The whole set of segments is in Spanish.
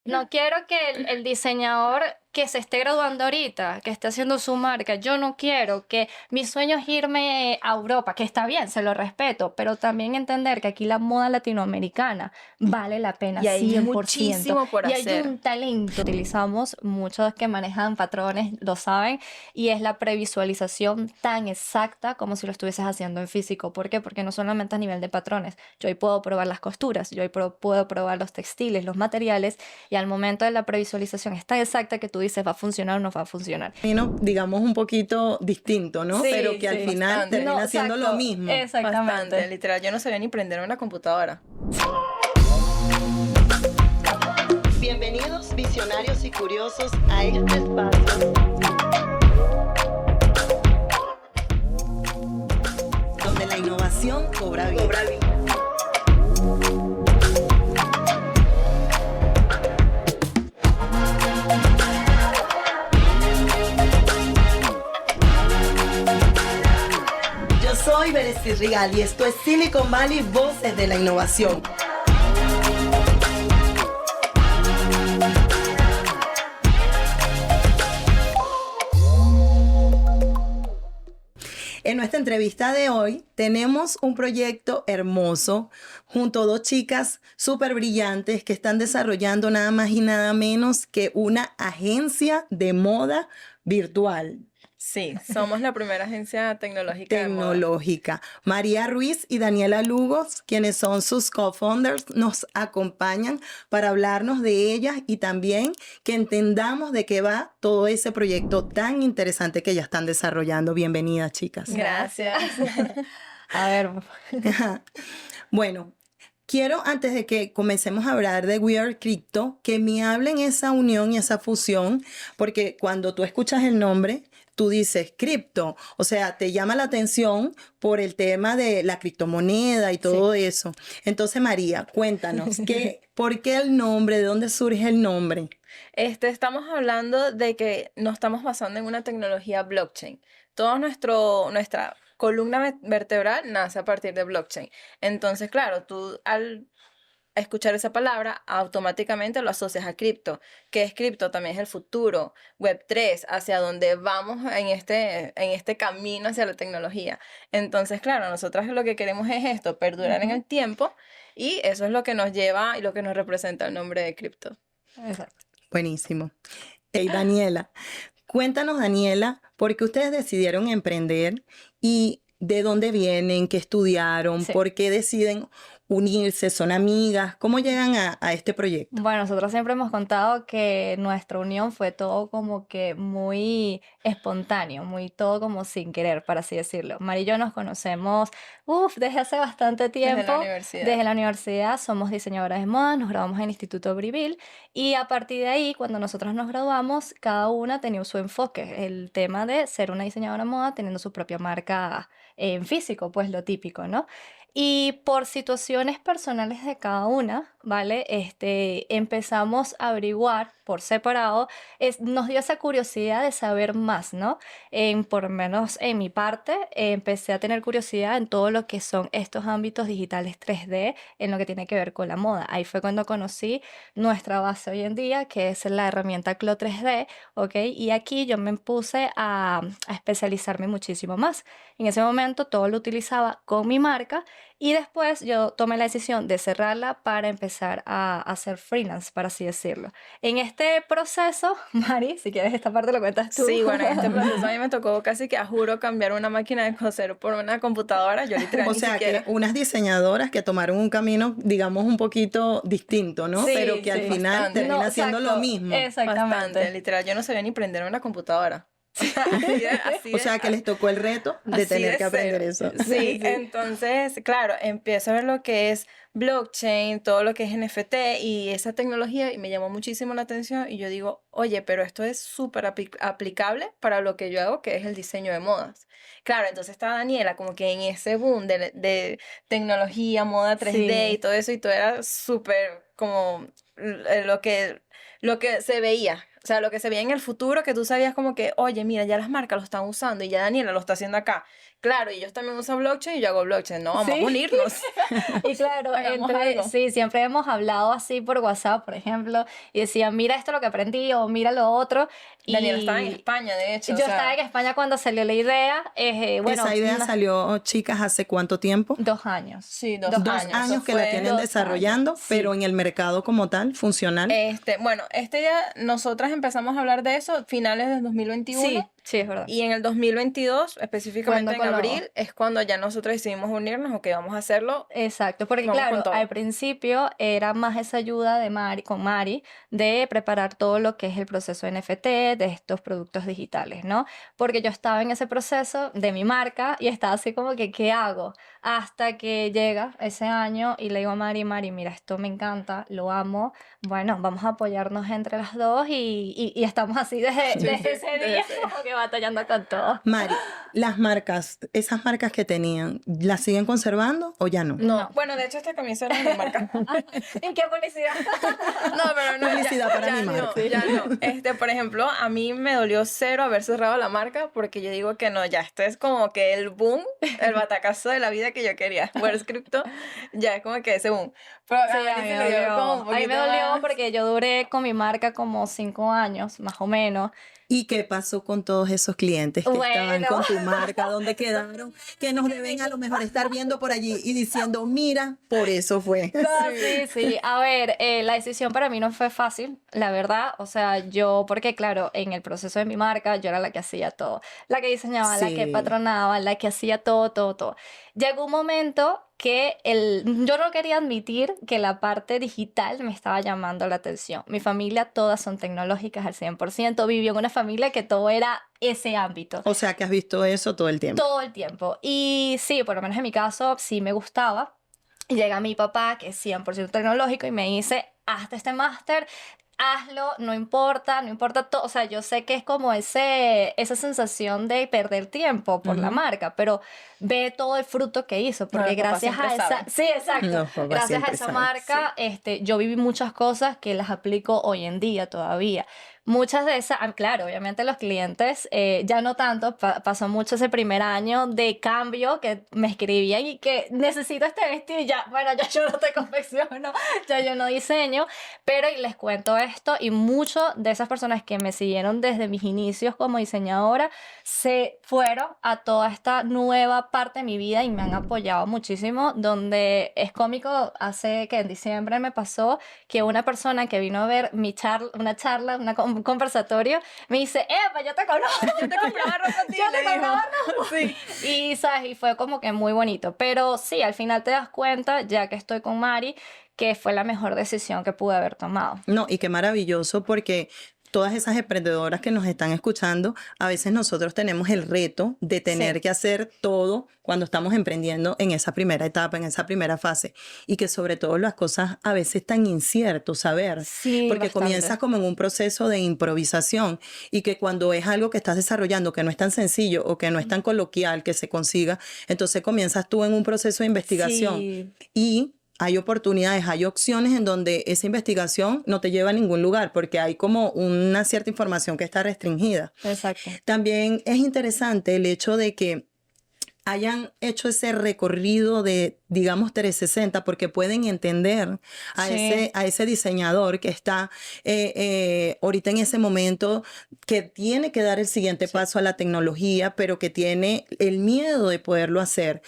No quiero que el diseñador que se esté graduando ahorita, que esté haciendo su marca, yo no quiero que mi sueño es irme a Europa, que está bien, se lo respeto, pero también entender que aquí la moda latinoamericana vale la pena Y hay 100%. muchísimo por Y hay hacer. un talento. Utilizamos muchos que manejan patrones, lo saben, y es la previsualización tan exacta como si lo estuvieses haciendo en físico. ¿Por qué? Porque no solamente a nivel de patrones, yo hoy puedo probar las costuras, yo hoy puedo probar los textiles, los materiales, y al momento de la previsualización es tan exacta que tú dices va a funcionar o no va a funcionar. Camino, digamos, un poquito distinto, ¿no? Pero Sí, que al sí. final Bastante. No, termina siendo lo exacto, mismo. Bastante, exactamente. literal. Yo no sabía ni prender una computadora. Bienvenidos, visionarios y curiosos, a este espacio donde la innovación cobra vida. Yo soy Beresy Rigal y esto es Silicon Valley, Voces de la Innovación. En nuestra entrevista de hoy tenemos un proyecto hermoso junto a dos chicas súper brillantes que están desarrollando nada más y nada menos que una agencia de moda virtual. Sí, somos la primera agencia tecnológica de moda. Tecnológica. María Ruiz y Daniela Lugos, quienes son sus co-founders, nos acompañan para hablarnos de ellas y también que entendamos de qué va todo ese proyecto tan interesante que ya están desarrollando. Bienvenidas, chicas. Gracias. A ver, Bueno, quiero antes de que comencemos a hablar de We Are Crypto, que me hablen esa unión y esa fusión, porque cuando tú escuchas el nombre, tú dices cripto, o sea, te llama la atención por el tema de la criptomoneda y todo eso. Entonces, María, cuéntanos, ¿por qué el nombre? ¿De dónde surge el nombre? Estamos hablando de que nos estamos basando en una tecnología blockchain. Nuestra columna vertebral nace a partir de blockchain. Entonces, claro, tú al escuchar esa palabra, automáticamente lo asocias a cripto. ¿Qué es cripto? También es el futuro, Web3, hacia donde vamos en este camino hacia la tecnología. Entonces, claro, nosotras lo que queremos es esto, perdurar en el tiempo, y eso es lo que nos lleva y lo que nos representa el nombre de cripto. exacto. Buenísimo. Hey, Daniela, cuéntanos, Daniela, por qué ustedes decidieron emprender y de dónde vienen, qué estudiaron, Sí. por qué deciden unirse, son amigas, cómo llegan a este proyecto. Bueno, nosotros siempre hemos contado que nuestra unión fue todo como que muy espontáneo, muy todo como sin querer, para así decirlo. Mari y yo nos conocemos, desde hace bastante Desde la tiempo. universidad. Desde la universidad somos diseñadoras de moda, nos graduamos en el Instituto Bribil y a partir de ahí, cuando nosotros nos graduamos, cada una tenía su enfoque, el tema de ser una diseñadora de moda teniendo su propia marca en físico, pues lo típico, ¿no? Y por situaciones personales de cada una, ¿vale? Empezamos a averiguar por separado, nos dio esa curiosidad de saber más, ¿no? Por lo menos en mi parte, empecé a tener curiosidad en todo lo que son estos ámbitos digitales 3D, en lo que tiene que ver con la moda. Ahí fue cuando conocí nuestra base hoy en día, que es la herramienta Clo 3D, ¿ok? Y aquí yo me puse a especializarme muchísimo más. En ese momento todo lo utilizaba con mi marca y después yo tomé la decisión de cerrarla para empezar a hacer freelance, para así decirlo. En este proceso, Mari, si quieres esta parte lo cuentas tú. Sí, bueno, en este proceso a mí me tocó casi que a juro cambiar una máquina de coser por una computadora. Yo literal O ni sea, siquiera. que unas diseñadoras que tomaron un camino, digamos, un poquito distinto, ¿no? Sí, Pero que al sí. final Bastante. termina siendo lo exacto, mismo. Exactamente. Bastante, literal. Yo no sabía ni prender una computadora. O sea, que les tocó el reto de así tener de que aprender cero. eso. Sí, entonces, claro, empiezo a ver lo que es blockchain, todo lo que es NFT y esa tecnología y me llamó muchísimo la atención y yo digo, oye, pero esto es súper aplicable para lo que yo hago, que es el diseño de modas. Claro, entonces está Daniela como que en ese boom de tecnología, moda 3D y Sí, todo eso y todo era súper como lo que se veía. O sea, lo que se veía en el futuro, que tú sabías como que, oye, mira, ya las marcas lo están usando y ya Daniela lo está haciendo acá. claro, y ellos también usan blockchain y yo hago blockchain, no, vamos a Sí. unirnos. Y claro, Hagamos entre, algo. sí, siempre hemos hablado así por WhatsApp, por ejemplo, y decía, mira esto lo que aprendí o mira lo otro. Daniela estaba en Y España, de hecho, o yo estaba sea, en España cuando salió la idea, bueno, Esa idea salió, chicas, ¿hace cuánto tiempo? 2 años. sí, Dos 2 años eso que la fue. tienen 2 desarrollando, años, pero sí. en el mercado como tal, funcional. Bueno, este día nosotras empezamos a hablar de eso finales del 2021. Sí, sí, es verdad. Y en el 2022, específicamente Cuando en con lo- abril, es cuando ya nosotros decidimos unirnos, ok, vamos a hacerlo, Exacto, porque vamos con claro, todo. al principio era más esa ayuda de Mari, con Mari, de preparar todo lo que es el proceso NFT de estos productos digitales, ¿no? Porque yo estaba en ese proceso de mi marca y estaba así como que, ¿qué hago? Hasta que llega ese año y le digo a Mari, Mari, mira, esto me encanta, lo amo, bueno, vamos a apoyarnos entre las dos y estamos así desde, Sí, desde sí, ese desde día ese- como que batallando con todo. Mari, las marcas, esas marcas que tenían, ¿las siguen conservando o ya no? No, No. bueno, de hecho esta camisa era de mi marca. ¿En qué publicidad? No, pero no, Publicidad para mi no, marca. ya no. Por ejemplo, a mí me dolió cero haber cerrado la marca porque yo digo que no, ya, esto es como que el boom, el batacazo de la vida que yo quería. Where's Crypto, ya es como que ese boom. Pero Sí, a a Mari mí se me le dio dolió. como un A mí me poquito dolió más. porque yo duré con mi marca como 5 años, más o menos. ¿Y qué pasó con todos esos clientes que estaban Bueno, con tu marca? ¿Dónde quedaron? Que nos deben a lo mejor estar viendo por allí y diciendo, mira, por eso fue. no, sí, sí. A ver, la decisión para mí no fue fácil, la verdad. O sea, porque claro, en el proceso de mi marca, yo era la que hacía todo. La que diseñaba, la que Sí. patronaba, la que hacía todo, todo, todo. Llegó un momento que yo no quería admitir que la parte digital me estaba llamando la atención. Mi familia, todas son tecnológicas al 100%. Viví en una familia que todo era ese ámbito. O sea que has visto eso todo el tiempo. Todo el tiempo. Y sí, por lo menos en mi caso, sí me gustaba. Y llega mi papá, que es 100% tecnológico, y me dice, hazte este máster, hazlo, no importa, no importa todo. O sea, yo sé que es como esa sensación de perder tiempo por la Ujú. marca, pero ve todo el fruto que hizo, No, porque los papás gracias a siempre esa... saben. Sí, exacto. Los papás Gracias a siempre esa saben, marca, yo viví muchas cosas que las aplico hoy en día todavía. Muchas de esas, claro, obviamente los clientes ya no tanto, pasó mucho ese primer año de cambio que me escribían y que necesito este vestido y ya, bueno, ya yo no te confecciono, ya yo no diseño, pero y les cuento esto y muchas de esas personas que me siguieron desde mis inicios como diseñadora se fueron a toda esta nueva parte de mi vida y me han apoyado muchísimo, donde es cómico, hace que en diciembre me pasó que una persona que vino a ver una charla, un conversatorio, me dice, ¡Epa, yo te conozco! Yo te compraba ropa a ti, Yo te le dijo. compraba Sí. Y, ¿sabes? Y fue como que muy bonito. Pero sí, al final te das cuenta, ya que estoy con Mari, que fue la mejor decisión que pude haber tomado. No, y qué maravilloso porque todas esas emprendedoras que nos están escuchando, a veces nosotros tenemos el reto de tener Sí. que hacer todo cuando estamos emprendiendo en esa primera etapa, en esa primera fase, y que sobre todo las cosas a veces tan inciertos saber, Sí, porque bastante. comienzas como en un proceso de improvisación y que cuando es algo que estás desarrollando que no es tan sencillo o que no es tan coloquial que se consiga, entonces comienzas tú en un proceso de investigación Sí, y hay oportunidades, hay opciones en donde esa investigación no te lleva a ningún lugar porque hay como una cierta información que está restringida. exacto. También es interesante el hecho de que hayan hecho ese recorrido de, digamos, 360, porque pueden entender a, Sí. a ese diseñador que está ahorita en ese momento, que tiene que dar el siguiente paso a la tecnología, pero que tiene el miedo de poderlo hacer.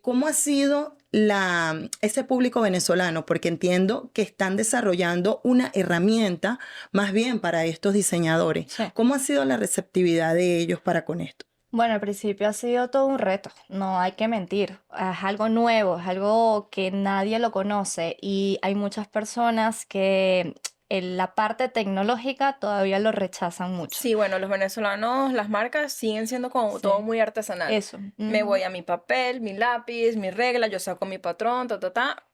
¿Cómo ha sido ese público venezolano? Porque entiendo que están desarrollando una herramienta más bien para estos diseñadores. Sí. ¿Cómo ha sido la receptividad de ellos para con esto? Bueno, al principio ha sido todo un reto, no hay que mentir, es algo nuevo, es algo que nadie lo conoce y hay muchas personas que en la parte tecnológica todavía lo rechazan mucho. Sí, bueno, los venezolanos, las marcas siguen siendo como Sí. todo muy artesanal. Eso. Me Ujú. voy a mi papel, mi lápiz, mi regla, yo saco mi patrón, ta, ta, ta.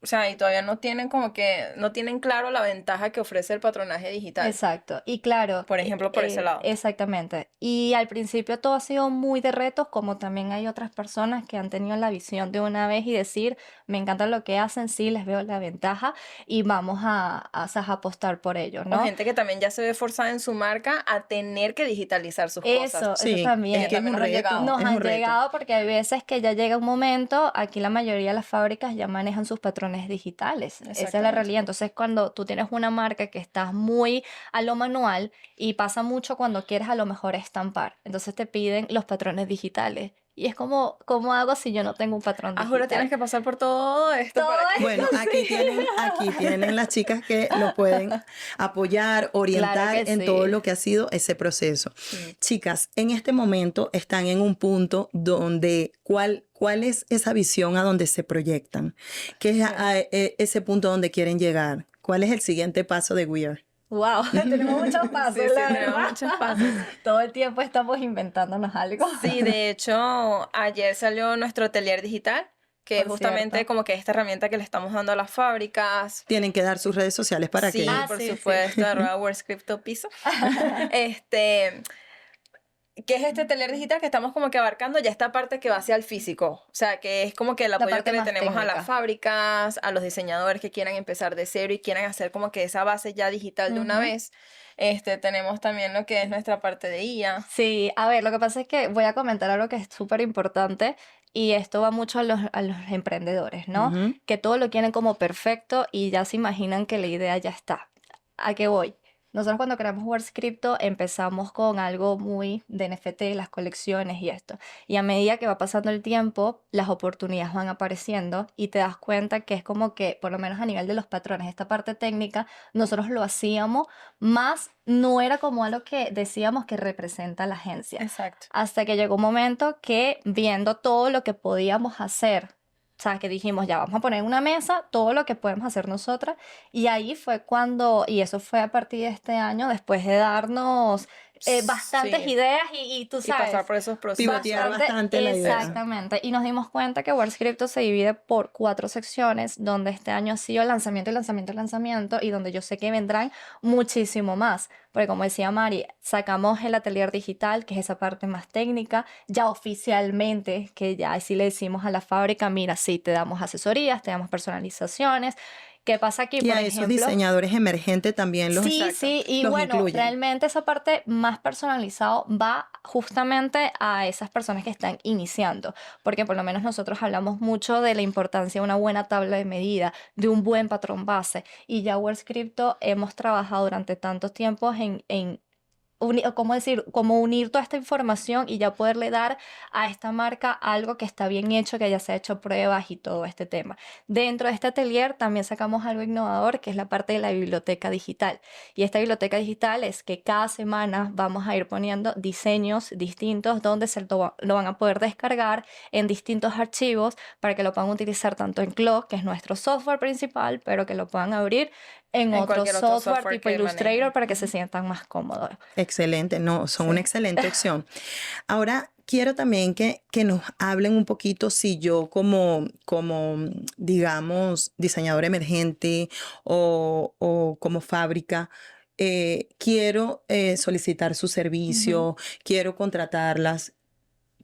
o sea, y todavía no tienen como que, no tienen claro la ventaja que ofrece el patronaje digital, Exacto. Y claro, por ejemplo, por ese lado. exactamente. Y al principio todo ha sido muy de retos, como también hay otras personas que han tenido la visión de una vez y decir, me encanta lo que hacen, sí, les veo la ventaja y vamos o sea, a apostar por ello, O ¿no? gente que también ya se ve forzada en su marca a tener que digitalizar sus cosas. Eso Sí, es también. que es un También nos han reto, llegado. Nos es han un reto. llegado porque hay veces que ya llega un momento, aquí la mayoría de las fábricas ya manejan sus patrones digitales. Esa es la Exactamente. realidad. Entonces, cuando tú tienes una marca que estás muy a lo manual y pasa mucho cuando quieres a lo mejor estampar, entonces te piden los patrones digitales. Y es como, ¿cómo hago si yo no tengo un patrón Ah, juro, tienes digital? que pasar por todo esto Todo para que... Bueno, sí. aquí tienen las chicas que lo pueden apoyar, Claro orientar que en todo sí. lo que ha sido ese proceso. Sí. Chicas, en este momento están en un punto donde, ¿cuál es esa visión a donde se proyectan? ¿Qué es ese punto donde quieren llegar? ¿Cuál es el siguiente paso de We Are? Wow, tenemos muchos pasos, Sí, la tenemos verdad. muchos pasos. Todo el tiempo estamos inventándonos algo. Sí, de hecho, ayer salió nuestro taller digital, que es Por justamente cierto. como que esta herramienta que le estamos dando a las fábricas. Tienen que dar sus redes sociales para Sí, que... Ah, por sí, sí. supuesto, @WordsCryptoPiso. Este, que es este taller digital que estamos como que abarcando ya esta parte que va hacia el físico. O sea, que es como que el La apoyo parte que le más tenemos a las técnica. fábricas, a los diseñadores que quieran empezar de cero y quieran hacer como que esa base ya digital de una Ujú. vez. Tenemos también lo que es nuestra parte de IA. Sí, a ver, lo que pasa es que voy a comentar algo que es súper importante y esto va mucho a los emprendedores, ¿no? Ujú. Que todo lo quieren como perfecto y ya se imaginan que la idea ya está. ¿A qué voy? Nosotros cuando creamos WordScripto empezamos con algo muy de NFT, las colecciones y esto. Y a medida que va pasando el tiempo, las oportunidades van apareciendo y te das cuenta que es como que, por lo menos a nivel de los patrones, esta parte técnica, nosotros lo hacíamos, más no era como algo que decíamos que representa a la agencia. Exacto. Hasta que llegó un momento que viendo todo lo que podíamos hacer, o sea, que dijimos, ya vamos a poner en una mesa todo lo que podemos hacer nosotras. Y ahí fue cuando, y eso fue a partir de este año, después de darnos bastantes Sí. ideas y tú Y sabes, pasar por esos procesos. Pivotear bastante la idea. exactamente. Y nos dimos cuenta que WordScript se divide por 4 secciones, donde este año ha sido lanzamiento, lanzamiento, lanzamiento, y donde yo sé que vendrán muchísimo más. Porque como decía Mari, sacamos el atelier digital, que es esa parte más técnica, ya oficialmente, que ya sí le decimos a la fábrica, mira, sí, te damos asesorías, te damos personalizaciones. ¿Qué pasa aquí, Y por a esos ejemplo? diseñadores emergentes también los, Sí, Exacto. sí, y los bueno, incluyen. realmente esa parte más personalizado va justamente a esas personas que están iniciando, porque por lo menos nosotros hablamos mucho de la importancia de una buena tabla de medida, de un buen patrón base, y ya WordScripto hemos trabajado durante tantos tiempos en ¿cómo decir? Como unir toda esta información y ya poderle dar a esta marca algo que está bien hecho, que ya se ha hecho pruebas y todo este tema. Dentro de este atelier también sacamos algo innovador, que es la parte de la biblioteca digital. Y esta biblioteca digital es que cada semana vamos a ir poniendo diseños distintos donde lo van a poder descargar en distintos archivos para que lo puedan utilizar tanto en Clock, que es nuestro software principal, pero que lo puedan abrir en otro cualquier otro software tipo que Illustrator manejen. para que se sientan más cómodos. Excelente, no, son una Sí. excelente opción. Ahora, quiero también que nos hablen un poquito si yo como digamos, diseñador emergente o como fábrica, quiero solicitar su servicio, quiero contratarlas.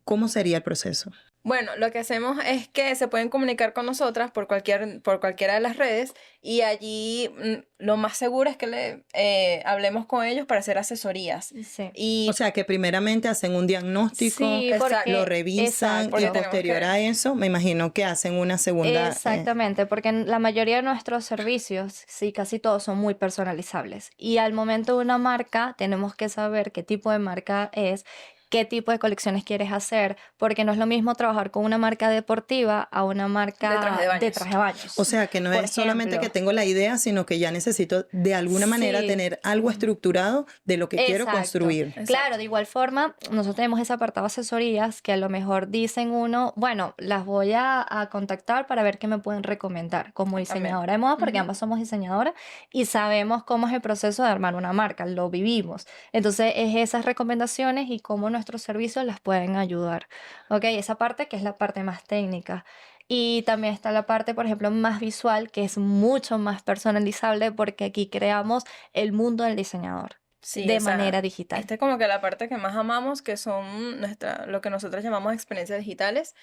¿Cómo sería el proceso? Bueno, lo que hacemos es que se pueden comunicar con nosotras por cualquiera de las redes y allí lo más seguro es que hablemos con ellos para hacer asesorías. Sí. Y O sea, que primeramente hacen un diagnóstico, Sí, Exacto. porque lo revisan exacto. y Porque tenemos posterior que- a eso, me imagino que hacen una segunda... Exactamente, porque en la mayoría de nuestros servicios, sí, casi todos son muy personalizables. Y al momento de una marca, tenemos que saber qué tipo de marca es, qué tipo de colecciones quieres hacer, porque no es lo mismo trabajar con una marca deportiva a una marca De traje de baños. O sea, que no Por es solamente que ejemplo. tengo la idea, sino que ya necesito de alguna manera Sí. tener algo estructurado de lo que quiero Exacto. construir. Claro, de igual forma, nosotros tenemos ese apartado de asesorías que a lo mejor dicen uno, bueno, las voy a contactar para ver qué me pueden recomendar como diseñadora de moda, porque Ujú. ambas somos diseñadoras y sabemos cómo es el proceso de armar una marca, lo vivimos. Entonces, es esas recomendaciones y cómo nuestros servicios las pueden ayudar. ¿Ok? Esa parte que es la parte más técnica. Y también está la parte, por ejemplo, más visual, que es mucho más personalizable porque aquí creamos el mundo del diseñador Sí, de o sea, manera digital. esta es como que la parte que más amamos, que son lo que nosotros llamamos experiencias digitales,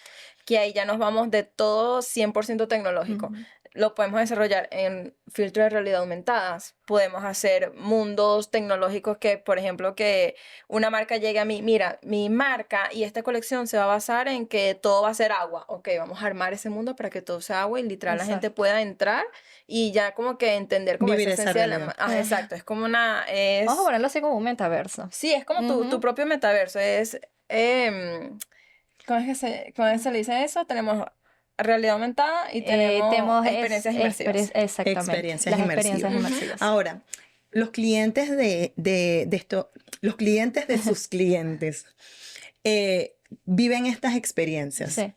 que ahí ya nos vamos de todo 100% tecnológico. Ujú. Lo podemos desarrollar en filtros de realidad aumentadas, podemos hacer mundos tecnológicos que, por ejemplo, que una marca llegue a mí, mira, mi marca y esta colección se va a basar en que todo va a ser agua. Ok, vamos a armar ese mundo para que todo sea agua y literal la gente Exacto. pueda entrar y ya como que entender como Vivir esa esa esencia de la... realidad. exacto, es como Vamos a ponerlo así como un metaverso. Sí, es como tu Ujú. propio metaverso, ¿cómo es que se le dice eso? Tenemos realidad aumentada y tenemos Tenemos experiencias inmersivas. exactamente, Experiencias las inmersivas. experiencias Ujú. inmersivas. Ahora, los clientes de esto, los clientes de sus clientes eh, viven estas experiencias. Sí,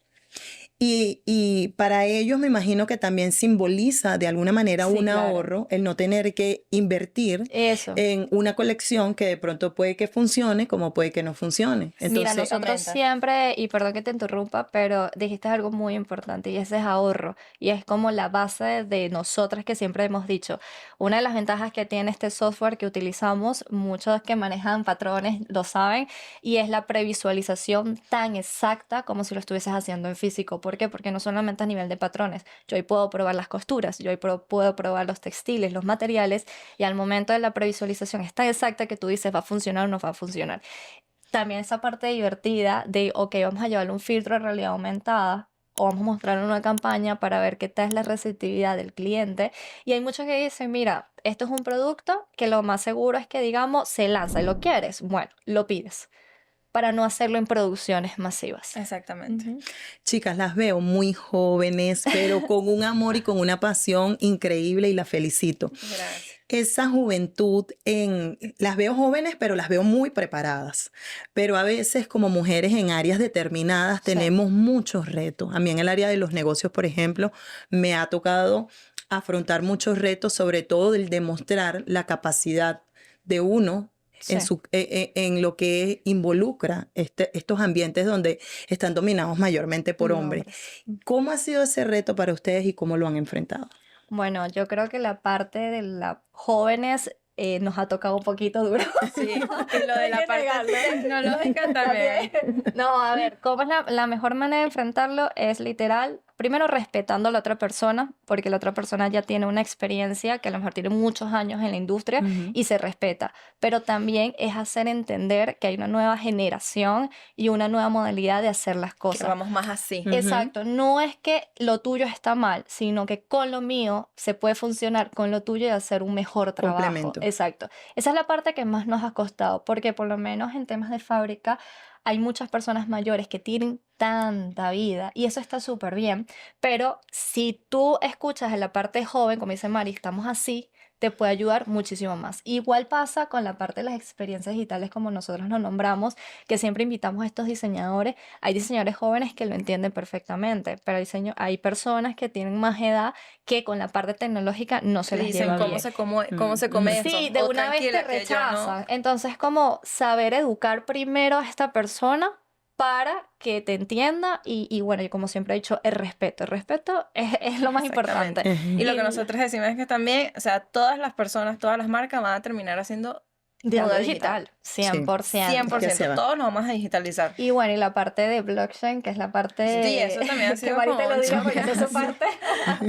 Y para ellos me imagino que también simboliza de alguna manera sí, un claro. ahorro el no tener que invertir Eso. en una colección que de pronto puede que funcione como puede que no funcione. Mira, Entonces, nosotros aumenta. siempre, y perdón que te interrumpa, pero dijiste algo muy importante y ese es ahorro. Y es como la base de nosotras que siempre hemos dicho. Una de las ventajas que tiene este software que utilizamos, muchos que manejan patrones lo saben, y es la previsualización tan exacta como si lo estuvieses haciendo en físico. ¿Por qué? Porque no solamente a nivel de patrones. Yo ahí puedo probar las costuras, yo ahí puedo probar los textiles, los materiales, y al momento de la previsualización es tan exacta que tú dices va a funcionar o no va a funcionar. También esa parte divertida de, ok, vamos a llevarle un filtro de realidad aumentada o vamos a mostrarle una campaña para ver qué tal es la receptividad del cliente. Y hay muchos que dicen, mira, esto es un producto que lo más seguro es que, digamos, se lanza y lo quieres. Bueno, lo pides para no hacerlo en producciones masivas. Exactamente. Ujú. chicas, las veo muy jóvenes, pero con un amor y con una pasión increíble y las felicito. Gracias. Esa juventud las veo jóvenes, pero las veo muy preparadas. Pero a veces como mujeres en áreas determinadas Sí. tenemos muchos retos. A mí en el área de los negocios, por ejemplo, me ha tocado afrontar muchos retos, sobre todo el demostrar la capacidad de uno Sí. en lo que involucra estos ambientes donde están dominados mayormente por hombres. Nombres. ¿Cómo ha sido ese reto para ustedes y cómo lo han enfrentado? Bueno, yo creo que la parte de las jóvenes nos ha tocado un poquito duro. Sí, y lo No de hay la que parte negarlo. tecnológica también. No, a ver, ¿cómo es la mejor manera de enfrentarlo? Es literal, primero respetando a la otra persona, porque la otra persona ya tiene una experiencia que a lo mejor tiene muchos años en la industria Ujú. y se respeta. Pero también es hacer entender que hay una nueva generación y una nueva modalidad de hacer las Que cosas. vamos más así. Ujú. Exacto, no es que lo tuyo está mal, sino que con lo mío se puede funcionar con lo tuyo y hacer un mejor trabajo. Complemento. Exacto. Esa es la parte que más nos ha costado, porque por lo menos en temas de fábrica hay muchas personas mayores que tienen tanta vida y eso está súper bien, pero si tú escuchas en la parte joven, como dice Mari, estamos así, te puede ayudar muchísimo más. Igual pasa con la parte de las experiencias digitales, como nosotros nos nombramos, que siempre invitamos a estos diseñadores. Hay diseñadores jóvenes que lo entienden perfectamente, pero hay personas que tienen más edad que con la parte tecnológica no se Que les dicen lleva cómo bien. se come Ujú. eso. Sí, de O una vez te tranquila, que yo no. rechazan. Entonces, como saber educar primero a esta persona para que te entienda y bueno, y como siempre he dicho, el respeto. El respeto es lo más Exactamente. importante. Ujú. Y lo que Y nosotros decimos es que también, o sea, todas las personas, todas las marcas van a terminar haciendo de algo moda digital. digital, 100%. Es que se 100%. va. Todos nos vamos a digitalizar. Y bueno, y la parte de blockchain, que es la parte Sí, eso también ha que sido Mari como te lo un diga porque esa es su choque. parte.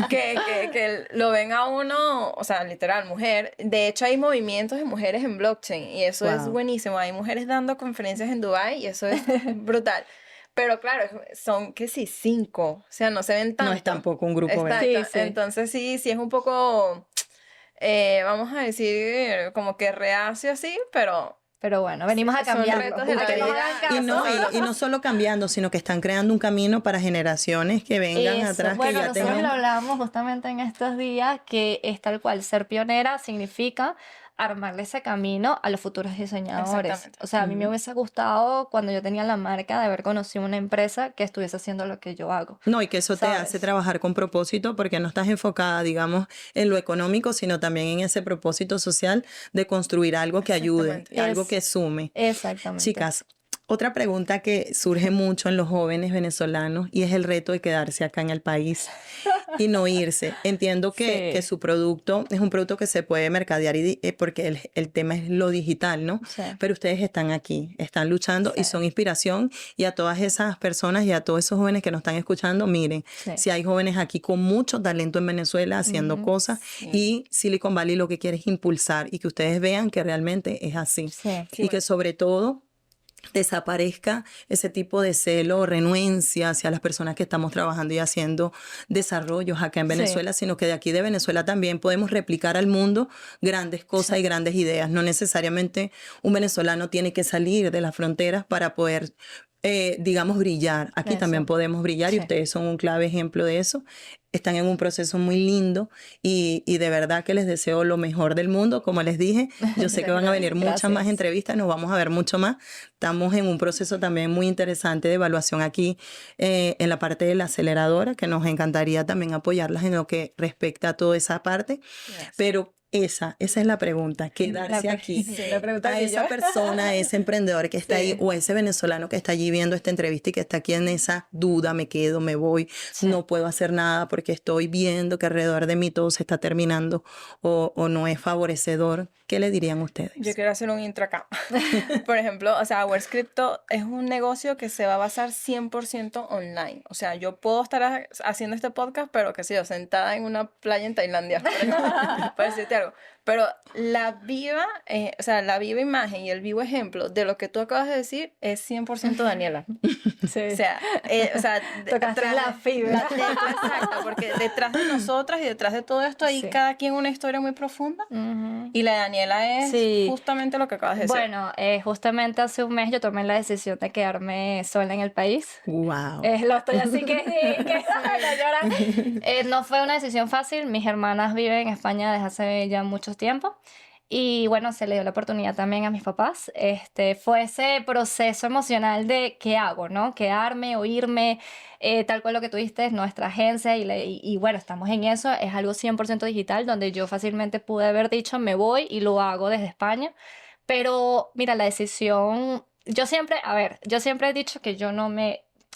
Que lo ven a uno, o sea, literal, mujer. De hecho, hay movimientos de mujeres en blockchain y eso es Wow. buenísimo. Hay mujeres dando conferencias en Dubái y eso es brutal. Pero claro, son que sí, 5. O sea, no se ven No es tanto. tampoco un grupo grande. Exacto. Sí, sí. Entonces sí es un poco, vamos a decir, como que reacio así, Pero bueno, venimos a son cambiarlo. retos de A la que nos vida. hagan Y no, caso. y no solo cambiando, sino que están creando un camino para generaciones que vengan Eso. atrás, que Bueno, ya nosotros lo tengan... hablábamos justamente en estos días, que es tal cual, ser pionera significa armarle ese camino a los futuros diseñadores. Exactamente. O sea, a mí me Ujú. hubiese gustado cuando yo tenía la marca de haber conocido una empresa que estuviese haciendo lo que yo hago. No, y que eso te hace ¿Sabes? trabajar con propósito porque no estás enfocada, digamos, en lo económico, sino también en ese propósito social de construir algo que ayude, Exactamente. algo que Es sume. exactamente. Chicas, Otra pregunta que surge mucho en los jóvenes venezolanos y es el reto de quedarse acá en el país y no irse. Entiendo que Sí, su producto es un producto que se puede mercadear porque el tema es lo digital, ¿no? sí, Pero ustedes están aquí, están luchando y sí, son inspiración y a todas esas personas y a todos esos jóvenes que nos están escuchando, miren, sí. si hay jóvenes aquí con mucho talento en Venezuela haciendo Ujú, cosas Sí, y Silicon Valley lo que quiere es impulsar y que ustedes vean que realmente es así sí, sí, y que sobre todo desaparezca ese tipo de celo o renuencia hacia las personas que estamos trabajando y haciendo desarrollos acá en sí, Venezuela, sino que de aquí de Venezuela también podemos replicar al mundo grandes sí, cosas y grandes ideas. No necesariamente un venezolano tiene que salir de las fronteras para poder, digamos, brillar. Aquí también eso, podemos brillar y sí, ustedes son un clave ejemplo de eso. Están en un proceso muy lindo y de verdad que les deseo lo mejor del mundo. Como les dije, yo sé que muchas van a venir gracias. muchas más gracias. entrevistas, nos vamos a ver mucho más. Estamos en un proceso también muy interesante de evaluación aquí en la parte de la aceleradora, que nos encantaría también apoyarlas en lo que respecta a toda esa parte. Gracias. Pero esa es la pregunta, La, quedarse aquí. sí, La pregunta A que yo. esa persona, a ese emprendedor que está ahí Sí, o a ese venezolano que está allí viendo esta entrevista y que está aquí en esa duda, me quedo, me voy, sí. no puedo hacer nada porque estoy viendo que alrededor de mí todo se está terminando o no es favorecedor, ¿qué le dirían yo ustedes? quiero hacer un intro acá. Por ejemplo, o sea, Awares Crypto es un negocio que se va a basar 100% online. O sea, yo puedo estar haciendo este podcast, pero que sé yo, sentada en una playa en Tailandia, por ejemplo, para decirte algo. Pero o sea, la viva imagen y el vivo ejemplo de lo que tú acabas de decir es 100% Daniela. O Sí, sea, tocaste la la fibra. tecla exacta, porque detrás de nosotras y detrás de todo esto hay Sí. cada quien una historia muy profunda. Ujú. Y la de Daniela es Sí, justamente lo que acabas de decir. bueno, justamente hace un mes yo tomé la decisión de quedarme sola en el país. Wow. Lo estoy así que no llora. No fue una decisión fácil. Mis hermanas viven en España desde hace ya mucho tiempo. Y bueno, se le dio la oportunidad también a mis papás. Fue ese proceso emocional de qué hago, ¿no? Quedarme o irme, tal cual lo que tú dijiste, nuestra agencia y bueno, estamos en eso. Es algo 100% digital donde yo fácilmente pude haber dicho me voy y lo hago desde España. Pero mira, la decisión, yo siempre, a ver, yo siempre he dicho que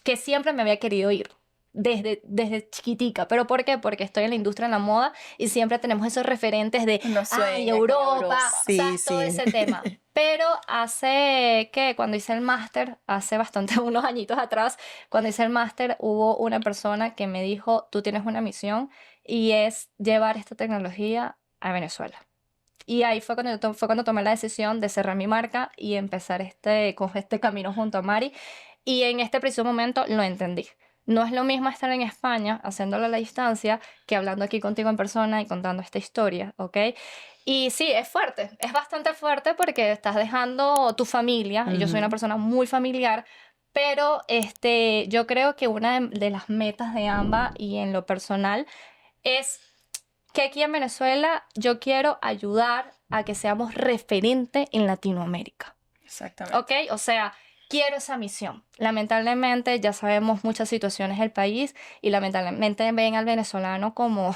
que siempre me había querido ir. Desde chiquitica. ¿Pero por qué? Porque estoy en la industria de la moda y siempre tenemos esos referentes de, Uno ay, sueña con Europa, Europa. Sí, ¿sabes? Todo sí. ese tema. Pero cuando hice el máster, hace bastante, unos añitos atrás, cuando hice el máster, hubo una persona que me dijo, tú tienes una misión y es llevar esta tecnología a Venezuela. Y ahí fue cuando, fue cuando tomé la decisión de cerrar mi marca y empezar con este camino junto a Mari. Y en este preciso momento lo entendí. No es lo mismo estar en España haciéndolo a la distancia que hablando aquí contigo en persona y contando esta historia, ¿ok? Y sí, es fuerte, es bastante fuerte porque estás dejando tu familia, y yo soy una Ujú. persona muy familiar, pero yo creo que una de las metas de ambas y en lo personal es que aquí en Venezuela yo quiero ayudar a que seamos referente en Latinoamérica. Exactamente. ¿Ok? O sea, quiero esa misión. Lamentablemente ya sabemos muchas situaciones del país y lamentablemente ven al venezolano como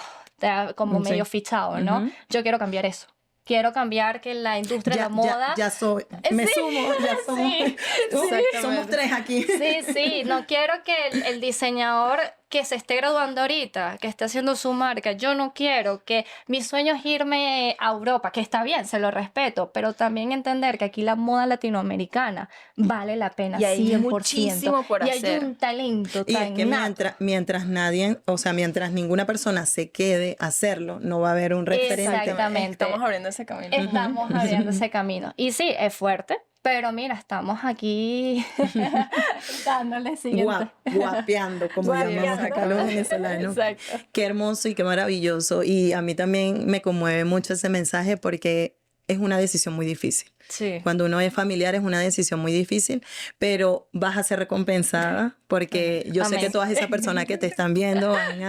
medio Sí. fichado, ¿no? Ujú. Yo quiero cambiar eso. Quiero cambiar que la industria de la moda... Ya soy, me Sí, sumo, ya somos, sí, somos Exactamente. tres aquí. sí, no quiero que el diseñador que se esté graduando ahorita, que esté haciendo su marca, yo no quiero que mi sueño es irme a Europa, que está bien, se lo respeto, pero también entender que aquí la moda latinoamericana vale la pena Y hay 100%. muchísimo por Y hay hacer. un talento Y es que tan nato. mientras nadie, o sea, mientras ninguna persona se quede a hacerlo, no va a haber un referente. Exactamente. Estamos abriendo ese camino. Estamos abriendo ese camino. Y sí, es fuerte, pero mira, estamos aquí dándole siguiente. Guapeando, como llamamos acá los venezolanos. Exacto. Qué hermoso y qué maravilloso. Y a mí también me conmueve mucho ese mensaje porque es una decisión muy difícil. Sí. Cuando uno es familiar es una decisión muy difícil, pero vas a ser recompensada porque yo sé que Amén. todas esas personas que te están viendo van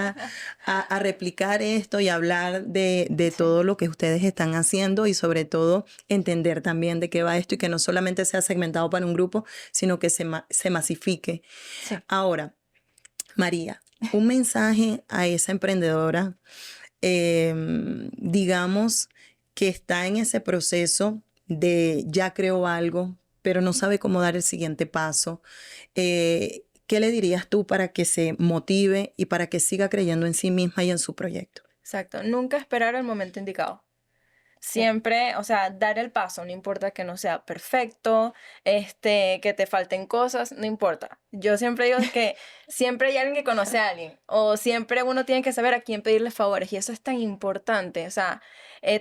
a replicar esto y hablar de todo lo que ustedes están haciendo y sobre todo entender también de qué va esto y que no solamente sea segmentado para un grupo, sino que se masifique. Sí. Ahora, María, un mensaje a esa emprendedora, digamos, que está en ese proceso de ya creo algo, pero no sabe cómo dar el siguiente paso. ¿Qué le dirías tú para que se motive y para que siga creyendo en sí misma y en su proyecto? Exacto, nunca esperar el momento indicado. Siempre, o sea, dar el paso, no importa que no sea perfecto, que te falten cosas, no importa. Yo siempre digo que siempre hay alguien que conoce a alguien, o siempre uno tiene que saber a quién pedirle favores, y eso es tan importante. O sea,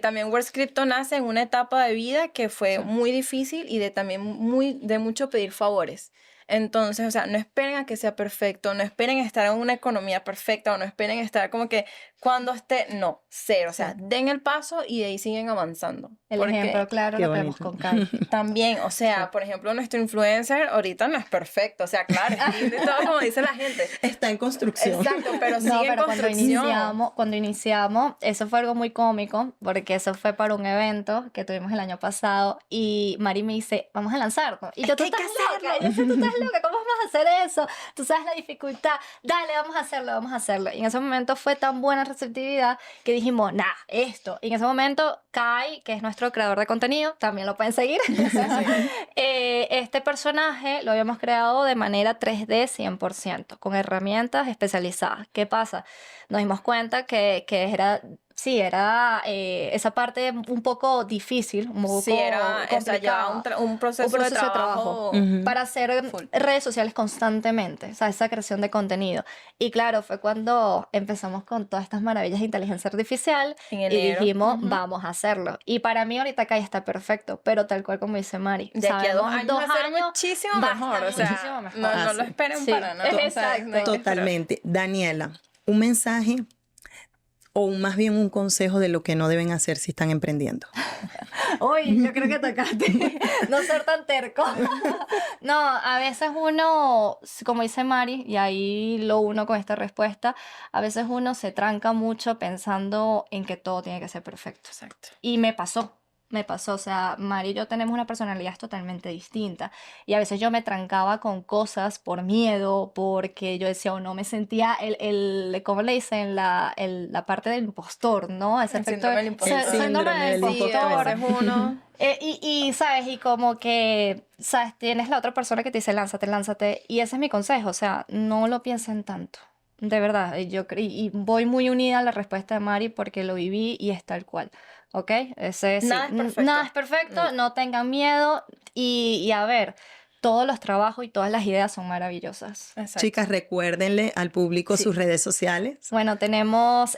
también WordScripto nace en una etapa de vida que fue muy difícil y de mucho pedir favores. Entonces, o sea, no esperen a que sea perfecto, no esperen estar en una economía perfecta, o no esperen estar como que cuando esté, no, cero. O sea, den el paso y de ahí siguen avanzando. El Porque ejemplo claro Qué lo tenemos bonito. con Kai. también, o sea, por ejemplo, nuestro influencer ahorita no es perfecto. O sea, claro, es lindo y todo como dice la gente. Está en construcción. Exacto, pero No, sigue en pero construcción. cuando iniciamos, eso fue algo muy cómico, porque eso fue para un evento que tuvimos el año pasado y Mari me dice, vamos a lanzarnos. Y yo, tú que hay que estás loca, hacerlo. yo sé, tú estás loca, ¿cómo vamos a hacer eso? Tú sabes la dificultad, dale, vamos a hacerlo, vamos a hacerlo. Y en ese momento fue tan buena receptividad que dijimos, nah, esto. Y en ese momento, Kai, que es nuestro creador de contenido, también lo pueden seguir. Este personaje lo habíamos creado de manera 3D 100%, con herramientas especializadas. ¿Qué pasa? Nos dimos cuenta que era, sí, era esa parte un poco difícil, un poco Sí, era, o sea, llevaba complicada. un proceso de trabajo. Ujú. Para hacer Full. redes sociales constantemente, o sea, esa creación de contenido. Y claro, fue cuando empezamos con todas estas maravillas de inteligencia artificial En y enero. dijimos, Ujú. vamos a hacerlo. Y para mí ahorita acá está perfecto, pero tal cual como dice Mari. De aquí a 2 sabemos, años 2 va a ser años muchísimo va a mejor. estar O sea, muchísimo mejor. no lo Así. esperen Sí, para nada. O sea, exacto. no hay que esperar. Totalmente. Daniela, un mensaje o más bien un consejo de lo que no deben hacer si están emprendiendo. Uy, yo creo que tocaste. No ser tan terco. No, a veces uno, como dice Mari, y ahí lo uno con esta respuesta, a veces uno se tranca mucho pensando en que todo tiene que ser perfecto. Exacto. Y me pasó, o sea, Mari y yo tenemos una personalidad totalmente distinta. Y a veces yo me trancaba con cosas por miedo, porque yo decía, o no me sentía ¿cómo le dicen? La parte del impostor, ¿no? Ese El efecto síndrome del impostor. El síndrome del Sí, a veces uno... ¿sabes? Y como que, ¿sabes? Tienes la otra persona que te dice, lánzate, lánzate. Y ese es mi consejo, o sea, no lo piensen tanto. De verdad, y voy muy unida a la respuesta de Mari porque lo viví y es tal cual. ¿Ok? Ese sí. Nada es perfecto. Nada es perfecto, No. no tengan miedo. Y a ver, todos los trabajos y todas las ideas son maravillosas. Exacto. Chicas, recuérdenle al público Sí. sus redes sociales. Bueno, tenemos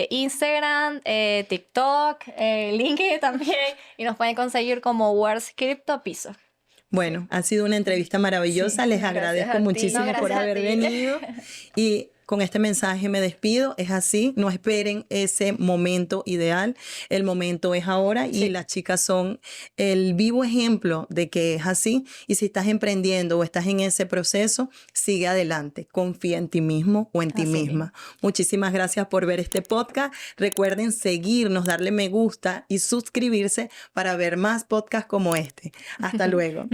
Instagram, TikTok, LinkedIn también, y nos pueden conseguir como WordScripto Piso. Bueno, ha sido una entrevista maravillosa. Sí, Les gracias agradezco a ti. muchísimo No, por gracias a haber ti. venido. Y con este mensaje me despido. Es así, no esperen ese momento ideal. El momento es ahora y Sí. las chicas son el vivo ejemplo de que es así. Y si estás emprendiendo o estás en ese proceso, sigue adelante. Confía en ti mismo o en ti Así misma. Muchísimas gracias por ver este podcast. Recuerden seguirnos, darle me gusta y suscribirse para ver más podcasts como este. Hasta luego.